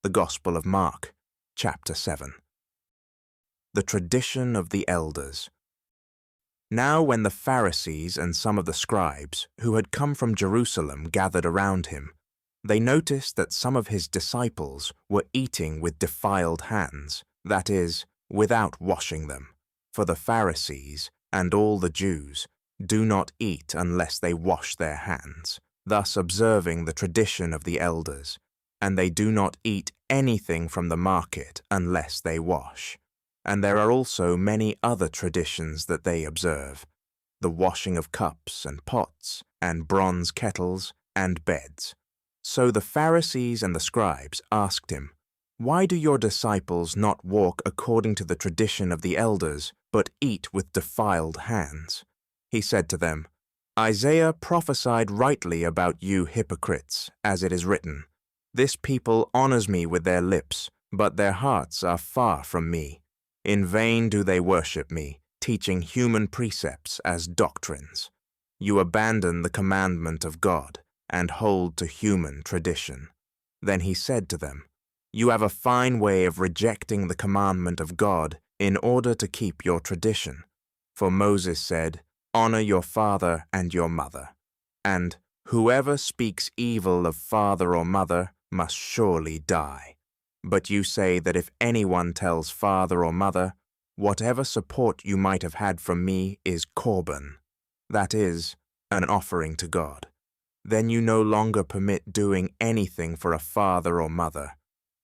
The Gospel of Mark, chapter 7. The tradition of the elders. Now when the Pharisees and some of the scribes who had come from Jerusalem gathered around him, they noticed that some of his disciples were eating with defiled hands, that is, without washing them. For the Pharisees and all the Jews do not eat unless they wash their hands, thus observing the tradition of the elders, and they do not eat anything from the market unless they wash. And there are also many other traditions that they observe, the washing of cups and pots and bronze kettles and beds. So the Pharisees and the scribes asked him, "Why do your disciples not walk according to the tradition of the elders, but eat with defiled hands?" He said to them, "Isaiah prophesied rightly about you hypocrites, as it is written, 'This people honors me with their lips, but their hearts are far from me. In vain do they worship me, teaching human precepts as doctrines. You abandon the commandment of God and hold to human tradition.'" Then he said to them, "You have a fine way of rejecting the commandment of God in order to keep your tradition. For Moses said, 'Honor your father and your mother,' and 'Whoever speaks evil of father or mother must surely die.' But you say that if anyone tells father or mother, 'Whatever support you might have had from me is korban,' that is, an offering to God, then you no longer permit doing anything for a father or mother,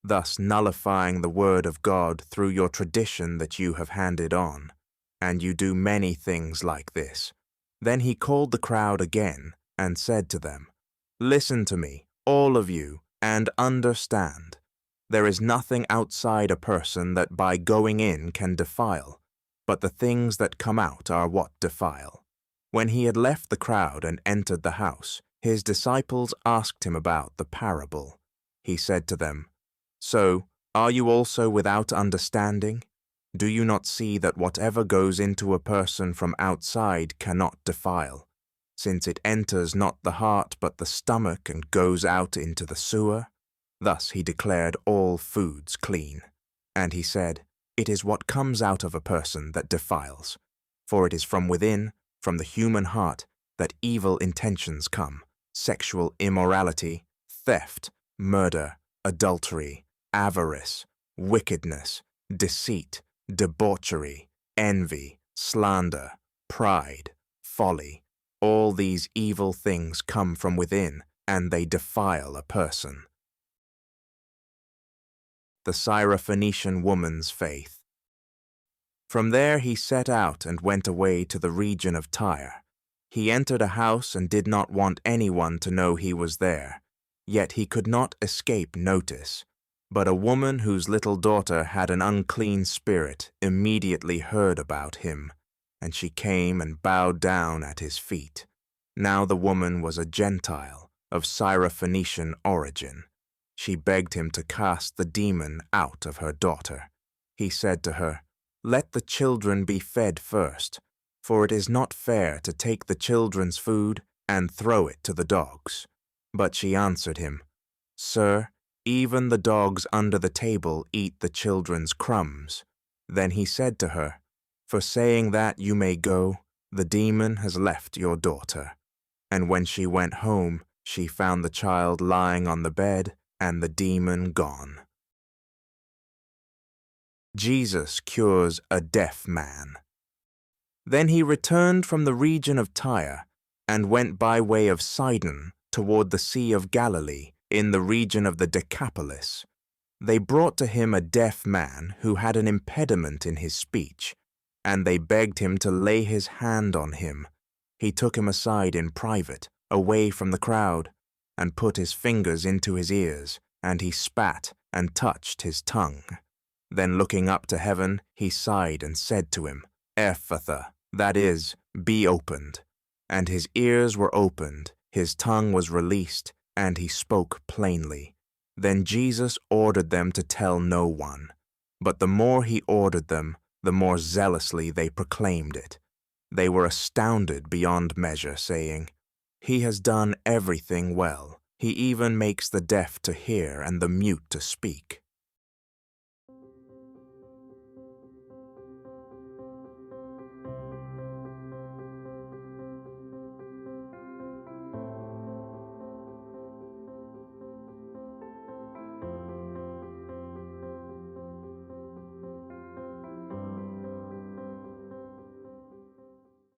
thus nullifying the word of God through your tradition that you have handed on. And you do many things like this." Then he called the crowd again and said to them, "Listen to me, all of you, and understand. There is nothing outside a person that by going in can defile, but the things that come out are what defile." When he had left the crowd and entered the house, his disciples asked him about the parable. He said to them, "So, are you also without understanding? Do you not see that whatever goes into a person from outside cannot defile, since it enters not the heart but the stomach and goes out into the sewer?" Thus he declared all foods clean. And he said, "It is what comes out of a person that defiles, for it is from within, from the human heart, that evil intentions come, sexual immorality, theft, murder, adultery, avarice, wickedness, deceit, debauchery, envy, slander, pride, folly. All these evil things come from within, and they defile a person." The Syrophoenician woman's faith. From there he set out and went away to the region of Tyre. He entered a house and did not want anyone to know he was there, yet he could not escape notice. But a woman whose little daughter had an unclean spirit immediately heard about him, and she came and bowed down at his feet. Now the woman was a Gentile of Syrophoenician origin. She begged him to cast the demon out of her daughter. He said to her, "Let the children be fed first, for it is not fair to take the children's food and throw it to the dogs." But she answered him, "Sir, even the dogs under the table eat the children's crumbs." Then he said to her, "For saying that you may go, the demon has left your daughter." And when she went home, she found the child lying on the bed and the demon gone. Jesus cures a deaf man. Then he returned from the region of Tyre and went by way of Sidon toward the Sea of Galilee in the region of the Decapolis. They brought to him a deaf man who had an impediment in his speech, and they begged him to lay his hand on him. He took him aside in private, away from the crowd, and put his fingers into his ears, and he spat and touched his tongue. Then looking up to heaven, he sighed and said to him, "Ephphatha," that is, "be opened." And his ears were opened, his tongue was released, and he spoke plainly. Then Jesus ordered them to tell no one. But the more he ordered them, the more zealously they proclaimed it. They were astounded beyond measure, saying, "He has done everything well. He even makes the deaf to hear and the mute to speak.